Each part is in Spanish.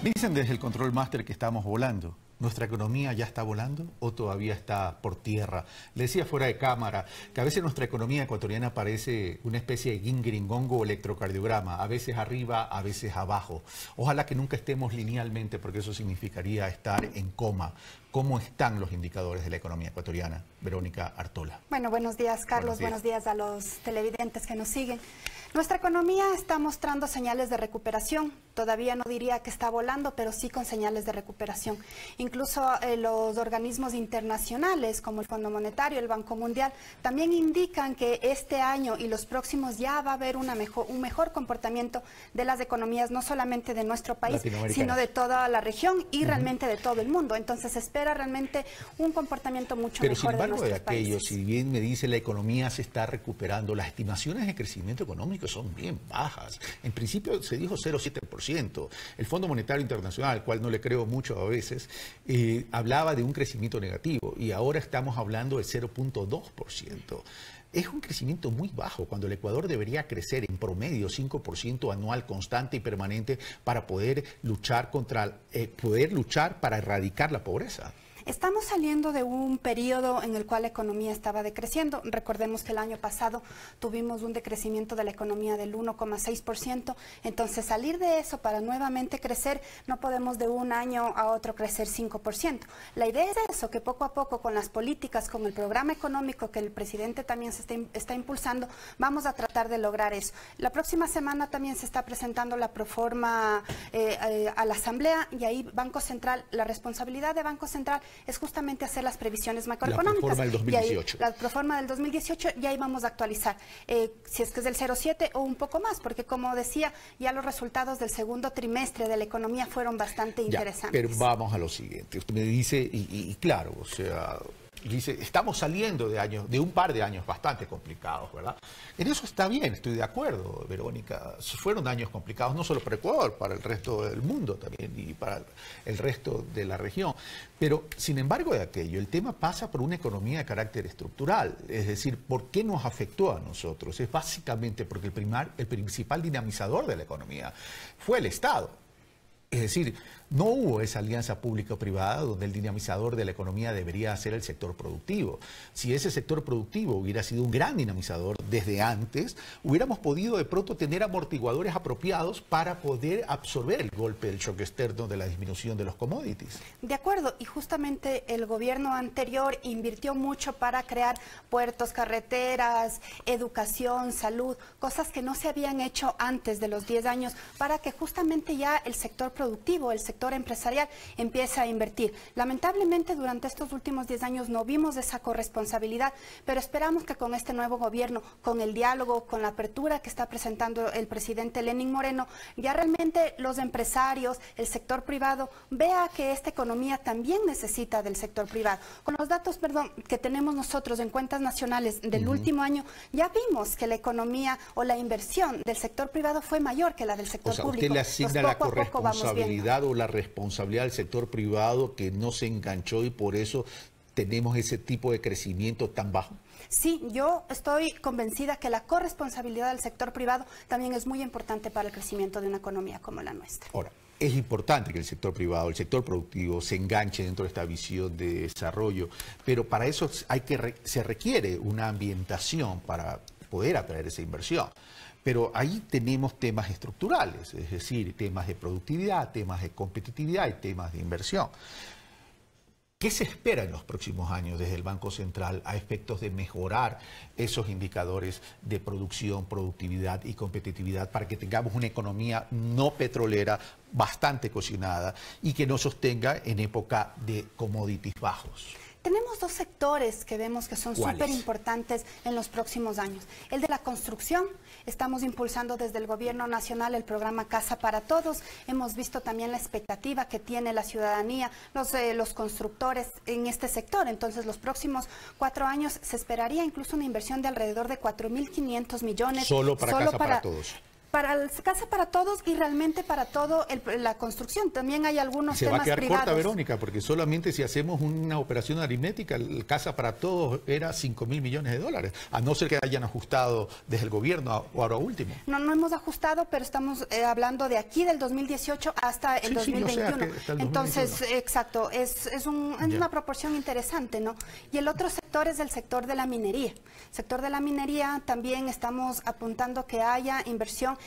Dicen desde el Control Master que estamos volando. ¿Nuestra economía ya está volando o todavía está por tierra? Le decía fuera de cámara que a veces nuestra economía ecuatoriana parece una especie de guingiringongo o electrocardiograma, a veces arriba, a veces abajo. Ojalá que nunca estemos linealmente, porque eso significaría estar en coma. ¿Cómo están los indicadores de la economía ecuatoriana? Verónica Artola. Bueno, buenos días, Carlos. Buenos días a los televidentes que nos siguen. Nuestra economía está mostrando señales de recuperación. Todavía no diría que está volando, pero sí con señales de recuperación. Incluso los organismos internacionales, como el Fondo Monetario, el Banco Mundial, también indican que este año y los próximos ya va a haber un mejor comportamiento de las economías, no solamente de nuestro país, sino de toda la región y realmente de todo el mundo. Entonces se espera realmente un comportamiento mucho mejor de nuestros países. Si bien me dice la economía se está recuperando, las estimaciones de crecimiento económico son bien bajas. En principio se dijo 0,7%. El Fondo Monetario Internacional, al cual no le creo mucho a veces, hablaba de un crecimiento negativo y ahora estamos hablando del 0,2%. Es un crecimiento muy bajo cuando el Ecuador debería crecer en promedio 5% anual constante y permanente para poder luchar para erradicar la pobreza. Estamos saliendo de un periodo en el cual la economía estaba decreciendo. Recordemos que el año pasado tuvimos un decrecimiento de la economía del 1,6%. Entonces, salir de eso para nuevamente crecer, no podemos de un año a otro crecer 5%. La idea es eso, que poco a poco con las políticas, con el programa económico que el presidente también se está impulsando, vamos a tratar de lograr eso. La próxima semana también se está presentando la proforma a la Asamblea y ahí Banco Central, la responsabilidad de Banco Central es justamente hacer las previsiones macroeconómicas. La proforma del 2018. La proforma del 2018 y ahí vamos a actualizar, si es que es del 0,7 o un poco más, porque como decía, ya los resultados del segundo trimestre de la economía fueron bastante interesantes. Pero vamos a lo siguiente. Usted me dice, y claro, o sea, dice, estamos saliendo de un par de años bastante complicados, ¿verdad? En eso está bien, estoy de acuerdo, Verónica. Fueron años complicados, no solo para Ecuador, para el resto del mundo también y para el resto de la región. Pero, sin embargo de aquello, el tema pasa por una economía de carácter estructural. Es decir, ¿por qué nos afectó a nosotros? Es básicamente porque el principal dinamizador de la economía fue el Estado. Es decir, no hubo esa alianza público-privada donde el dinamizador de la economía debería ser el sector productivo. Si ese sector productivo hubiera sido un gran dinamizador desde antes, hubiéramos podido de pronto tener amortiguadores apropiados para poder absorber el golpe del shock externo de la disminución de los commodities. De acuerdo, y justamente el gobierno anterior invirtió mucho para crear puertos, carreteras, educación, salud, cosas que no se habían hecho antes de los 10 años para que justamente ya el sector productivo, el sector empresarial empieza a invertir. Lamentablemente durante estos últimos 10 años no vimos esa corresponsabilidad, pero esperamos que con este nuevo gobierno, con el diálogo, con la apertura que está presentando el presidente Lenín Moreno, ya realmente los empresarios, el sector privado, vea que esta economía también necesita del sector privado. Con los datos, que tenemos nosotros en cuentas nacionales del último año, ya vimos que la economía o la inversión del sector privado fue mayor que la del sector público. Usted le asigna la corresponsabilidad o la responsabilidad del sector privado que no se enganchó y por eso tenemos ese tipo de crecimiento tan bajo. Sí, yo estoy convencida que la corresponsabilidad del sector privado también es muy importante para el crecimiento de una economía como la nuestra. Ahora, es importante que el sector privado, el sector productivo se enganche dentro de esta visión de desarrollo, pero para eso se requiere una ambientación para poder atraer esa inversión. Pero ahí tenemos temas estructurales, es decir, temas de productividad, temas de competitividad y temas de inversión. ¿Qué se espera en los próximos años desde el Banco Central a efectos de mejorar esos indicadores de producción, productividad y competitividad para que tengamos una economía no petrolera bastante cocinada y que nos sostenga en época de commodities bajos? Tenemos dos sectores que vemos que son súper importantes en los próximos años. El de la construcción, estamos impulsando desde el Gobierno Nacional el programa Casa para Todos. Hemos visto también la expectativa que tiene la ciudadanía, los constructores en este sector. Entonces, los próximos 4 años se esperaría incluso una inversión de alrededor de 4.500 millones. Solo para Casa para Todos. Para el Casa para Todos y realmente para todo la construcción. También hay algunos temas privados. Se va a quedar corta, Verónica, porque solamente si hacemos una operación aritmética, el Casa para Todos era 5.000 millones de dólares, a no ser que hayan ajustado desde el gobierno o ahora último. No hemos ajustado, pero estamos hablando de aquí del 2018 hasta el 2021. O sea, entonces, 2021. Exacto, es una proporción interesante, ¿no? Y el otro sector es el sector de la minería. El sector de la minería también estamos apuntando que haya inversión,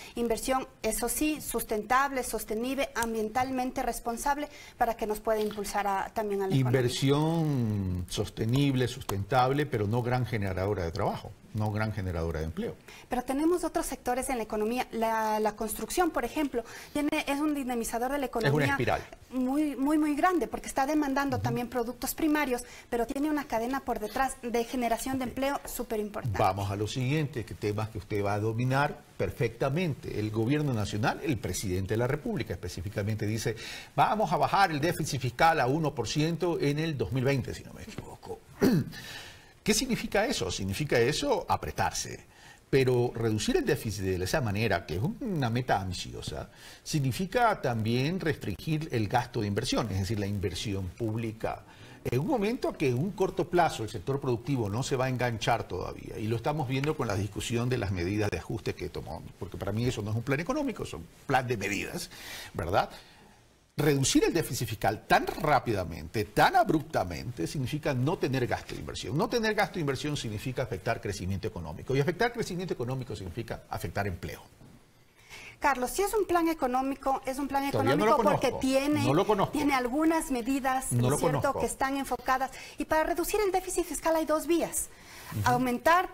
eso sí, sustentable, sostenible, ambientalmente responsable, para que nos pueda impulsar también a la inversión sostenible, sustentable, pero no gran generadora de trabajo, no gran generadora de empleo. Pero tenemos otros sectores en la economía. La construcción, por ejemplo, es un dinamizador de la economía. Es una espiral. Muy grande, porque está demandando también productos primarios, pero tiene una cadena por detrás de generación de empleo súper importante. Vamos a lo siguiente, que temas que usted va a dominar perfectamente. El gobierno nacional, el presidente de la República específicamente dice, vamos a bajar el déficit fiscal a 1% en el 2020, si no me equivoco. ¿Qué significa eso? Significa eso apretarse. Pero reducir el déficit de esa manera, que es una meta ambiciosa, significa también restringir el gasto de inversión, es decir, la inversión pública. En un momento que en un corto plazo el sector productivo no se va a enganchar todavía, y lo estamos viendo con la discusión de las medidas de ajuste que tomó, porque para mí eso no es un plan económico, es un plan de medidas, ¿verdad? Reducir el déficit fiscal tan rápidamente, tan abruptamente, significa no tener gasto de inversión. No tener gasto de inversión significa afectar crecimiento económico. Y afectar crecimiento económico significa afectar empleo. Carlos, si es un plan económico, porque tiene algunas medidas, ¿no es cierto?, que están enfocadas. Y para reducir el déficit fiscal hay dos vías. Aumentar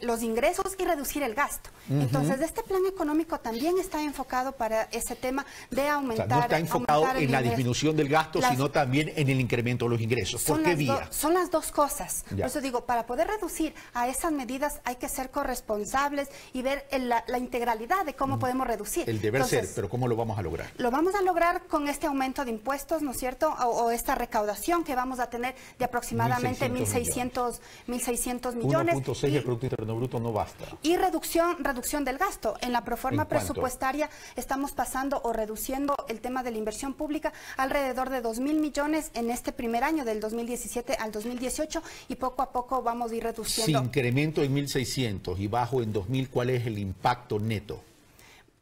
los ingresos y reducir el gasto. Entonces, este plan económico también está enfocado para ese tema de aumentar. O sea, no está enfocado en la disminución del gasto, sino también en el incremento de los ingresos. ¿Por qué vía? Son las dos cosas. Ya. Por eso digo, para poder reducir a esas medidas hay que ser corresponsables y ver la integralidad de cómo podemos reducir. El deber ser, pero ¿cómo lo vamos a lograr? Lo vamos a lograr con este aumento de impuestos, ¿no es cierto? O esta recaudación que vamos a tener de aproximadamente 1.600 millones. 1.6 del Producto Interno Bruto no basta. Y reducción del gasto. En la proforma presupuestaria estamos pasando o reduciendo el tema de la inversión pública alrededor de 2.000 millones en este primer año, del 2017 al 2018, y poco a poco vamos a ir reduciendo. Si incremento en 1.600 y bajo en 2.000, ¿cuál es el impacto neto?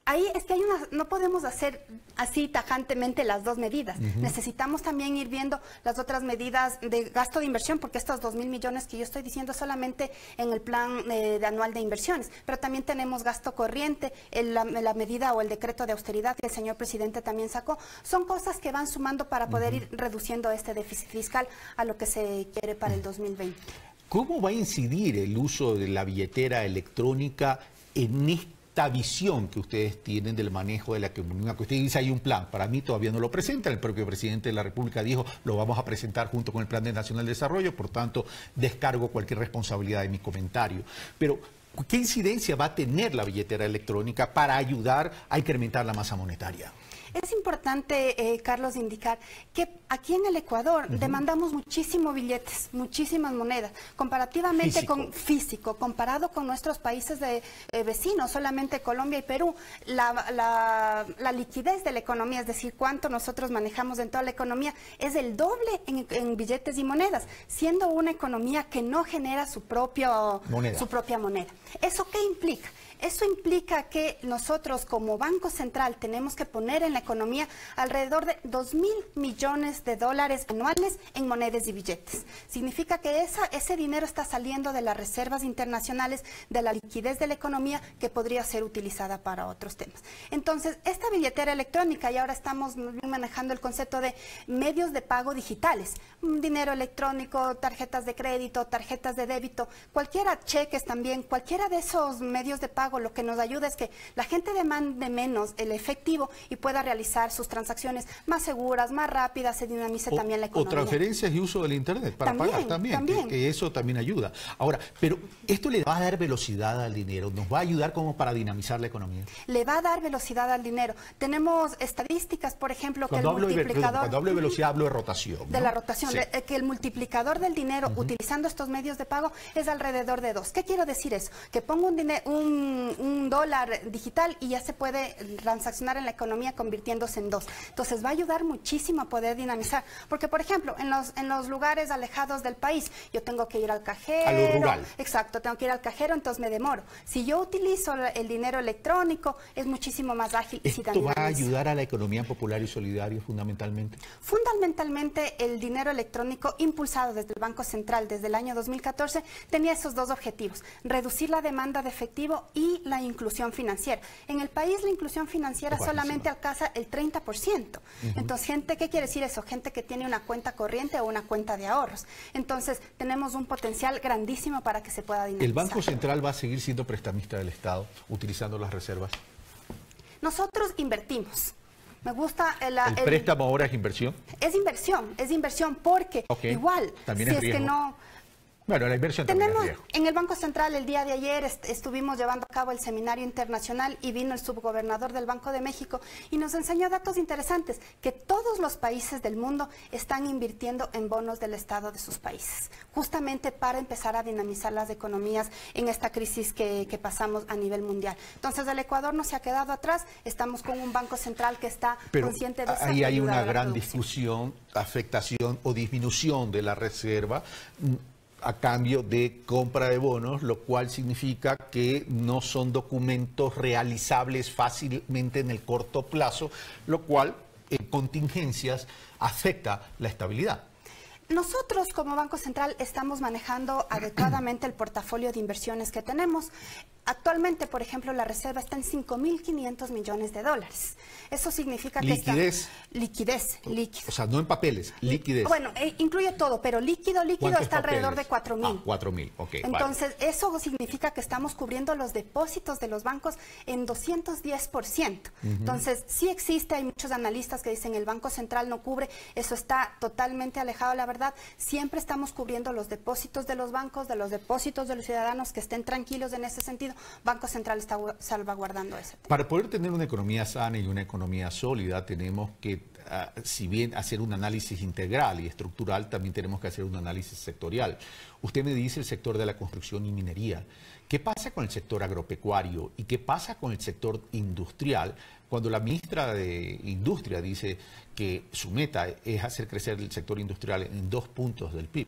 Ahí es que no podemos hacer así tajantemente las dos medidas. Necesitamos también ir viendo las otras medidas de gasto de inversión, porque estos 2.000 millones que yo estoy diciendo solamente en el plan anual de inversiones, pero también tenemos gasto corriente, la medida o el decreto de austeridad que el señor presidente también sacó. Son cosas que van sumando para poder ir reduciendo este déficit fiscal a lo que se quiere para el 2020. ¿Cómo va a incidir el uso de la billetera electrónica en esta visión que ustedes tienen del manejo de la economía? Que usted dice hay un plan, para mí todavía no lo presenta, el propio presidente de la República dijo lo vamos a presentar junto con el Plan Nacional de Desarrollo, por tanto descargo cualquier responsabilidad de mi comentario. Pero ¿qué incidencia va a tener la billetera electrónica para ayudar a incrementar la masa monetaria? Es importante, Carlos, indicar que aquí en el Ecuador demandamos muchísimos billetes, muchísimas monedas, comparativamente comparado con nuestros países vecinos, solamente Colombia y Perú. La liquidez de la economía, es decir, cuánto nosotros manejamos en toda la economía, es el doble en billetes y monedas, siendo una economía que no genera su propia moneda. ¿Eso qué implica? Eso implica que nosotros como Banco Central tenemos que poner en la economía alrededor de 2.000 millones de dólares anuales en monedas y billetes. Significa que ese dinero está saliendo de las reservas internacionales, de la liquidez de la economía, que podría ser utilizada para otros temas. Entonces, esta billetera electrónica, y ahora estamos manejando el concepto de medios de pago digitales, dinero electrónico, tarjetas de crédito, tarjetas de débito, cheques también, cualquiera de esos medios de pago, lo que nos ayuda es que la gente demande menos el efectivo y pueda realizar sus transacciones más seguras, más rápidas, se dinamice también la economía. O transferencias y uso del Internet para pagar también. Que eso también ayuda. Ahora, pero ¿esto le va a dar velocidad al dinero? ¿Nos va a ayudar como para dinamizar la economía? Le va a dar velocidad al dinero. Tenemos estadísticas, por ejemplo, que el multiplicador... Cuando hablo de velocidad, hablo de rotación, ¿no? De la rotación. Sí. Que el multiplicador del dinero utilizando estos medios de pago es alrededor de 2. ¿Qué quiero decir eso? Que pongo un dólar digital y ya se puede transaccionar en la economía convirtiéndose en 2. Entonces va a ayudar muchísimo a poder dinamizar. Porque, por ejemplo, en los lugares alejados del país, yo tengo que ir al cajero. A lo rural. Exacto, tengo que ir al cajero, entonces me demoro. Si yo utilizo el dinero electrónico, es muchísimo más ágil. ¿Esto va a ayudar a la economía popular y solidaria fundamentalmente? Fundamentalmente, el dinero electrónico impulsado desde el Banco Central desde el año 2014 tenía esos dos objetivos: reducir la demanda de efectivo y la inclusión financiera. En el país la inclusión financiera solamente alcanza el 30%. Entonces, ¿qué quiere decir eso? Gente que tiene una cuenta corriente o una cuenta de ahorros. Entonces, tenemos un potencial grandísimo para que se pueda dinamizar. ¿El Banco Central va a seguir siendo prestamista del Estado, utilizando las reservas? Nosotros invertimos. Me gusta ¿El préstamo ahora es inversión? Es inversión porque igual, también si es riesgo. Que no... Bueno, la inversión también es riesgo. En el Banco Central el día de ayer estuvimos llevando a cabo el seminario internacional y vino el subgobernador del Banco de México y nos enseñó datos interesantes, que todos los países del mundo están invirtiendo en bonos del Estado de sus países, justamente para empezar a dinamizar las economías en esta crisis que pasamos a nivel mundial. Entonces el Ecuador no se ha quedado atrás, estamos con un Banco Central que está consciente de eso. Ahí hay una gran discusión, afectación o disminución de la reserva a cambio de compra de bonos, lo cual significa que no son documentos realizables fácilmente en el corto plazo, lo cual en contingencias afecta la estabilidad. Nosotros como Banco Central estamos manejando adecuadamente el portafolio de inversiones que tenemos. Actualmente, por ejemplo, la reserva está en 5.500 millones de dólares. Eso significa que liquidez. Liquidez. O sea, no en papeles, liquidez. Bueno, incluye todo, pero líquido está alrededor de 4.000. 4.000, ok. Entonces, eso significa que estamos cubriendo los depósitos de los bancos en 210%. Entonces, sí existe, hay muchos analistas que dicen el Banco Central no cubre, eso está totalmente alejado de la verdad. Siempre estamos cubriendo los depósitos de los bancos, de los depósitos de los ciudadanos, que estén tranquilos en ese sentido. Banco Central está salvaguardando ese tema. Para poder tener una economía sana y una economía sólida, tenemos que, si bien hacer un análisis integral y estructural, también tenemos que hacer un análisis sectorial. Usted me dice el sector de la construcción y minería. ¿Qué pasa con el sector agropecuario y qué pasa con el sector industrial cuando la ministra de Industria dice que su meta es hacer crecer el sector industrial en 2 puntos del PIB?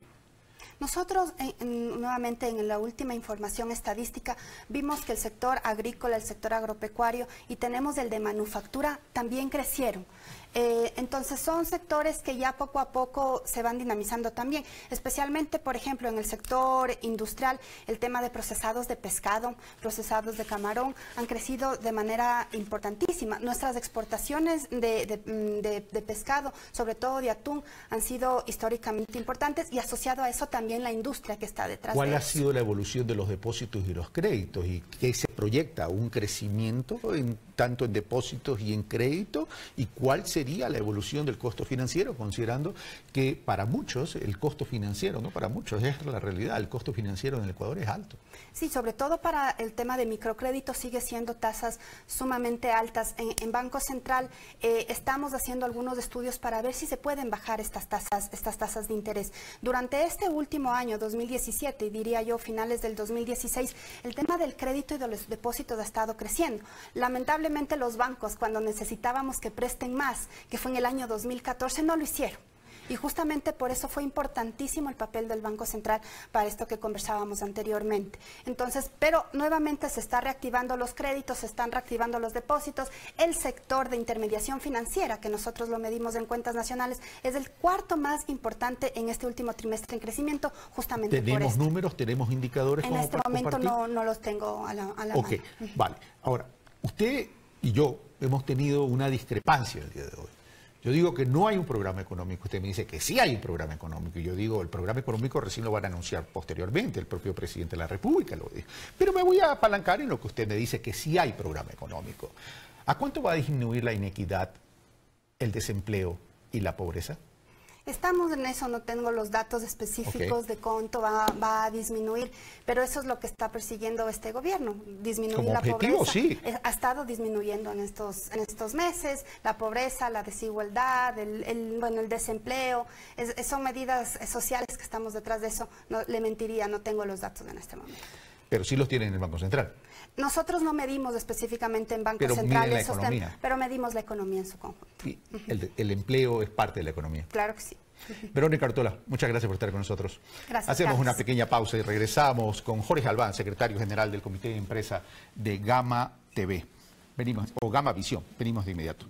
Nosotros, nuevamente en la última información estadística, vimos que el sector agrícola, el sector agropecuario y tenemos el de manufactura también crecieron. Entonces son sectores que ya poco a poco se van dinamizando también, especialmente, por ejemplo, en el sector industrial, el tema de procesados de pescado, procesados de camarón, han crecido de manera importantísima. Nuestras exportaciones de pescado, sobre todo de atún, han sido históricamente importantes y asociado a eso también la industria que está detrás de eso. ¿Cuál ha sido la evolución de los depósitos y los créditos? ¿Y qué se proyecta? ¿Un crecimiento tanto en depósitos y en crédito? ¿Y cuál sería la evolución del costo financiero, considerando que para muchos el costo financiero, no para muchos, es la realidad, el costo financiero en el Ecuador es alto? Sí, sobre todo para el tema de microcrédito sigue siendo tasas sumamente altas. En Banco Central estamos haciendo algunos estudios para ver si se pueden bajar estas tasas de interés. Durante este último año, 2017, y diría yo finales del 2016, el tema del crédito y de los depósitos ha estado creciendo. Lamentablemente los bancos, cuando necesitábamos que presten más, que fue en el año 2014, no lo hicieron. Y justamente por eso fue importantísimo el papel del Banco Central para esto que conversábamos anteriormente. Entonces, pero nuevamente se está reactivando los créditos, se están reactivando los depósitos. El sector de intermediación financiera, que nosotros lo medimos en cuentas nacionales, es el 4º más importante en este último trimestre en crecimiento, justamente por esto. ¿Tenemos números, tenemos indicadores? En este momento no los tengo a la mano. Ok, vale. Ahora, usted y yo hemos tenido una discrepancia el día de hoy. Yo digo que no hay un programa económico, usted me dice que sí hay un programa económico, y yo digo el programa económico recién lo van a anunciar posteriormente, el propio presidente de la República lo dijo. Pero me voy a apalancar en lo que usted me dice que sí hay programa económico. ¿A cuánto va a disminuir la inequidad el desempleo y la pobreza? Estamos en eso, no tengo los datos específicos de cuánto va a disminuir, pero eso es lo que está persiguiendo este gobierno, disminuir Como la objetivo, pobreza. sí. Ha estado disminuyendo en estos meses, la pobreza, la desigualdad, el desempleo, son medidas sociales que estamos detrás de eso. No, le mentiría, no tengo los datos en este momento. Pero sí los tienen en el Banco Central. Nosotros no medimos específicamente en Banco Pero Central miden la esos economía. temas, pero medimos la economía en su conjunto. Y el empleo es parte de la economía. Claro que sí. Verónica Artola, muchas gracias por estar con nosotros. Gracias, Hacemos Carlos. una pequeña pausa y regresamos con Jorge Albán, secretario general del Comité de Empresa de Gama TV. Venimos, o Gama Visión. Venimos de inmediato.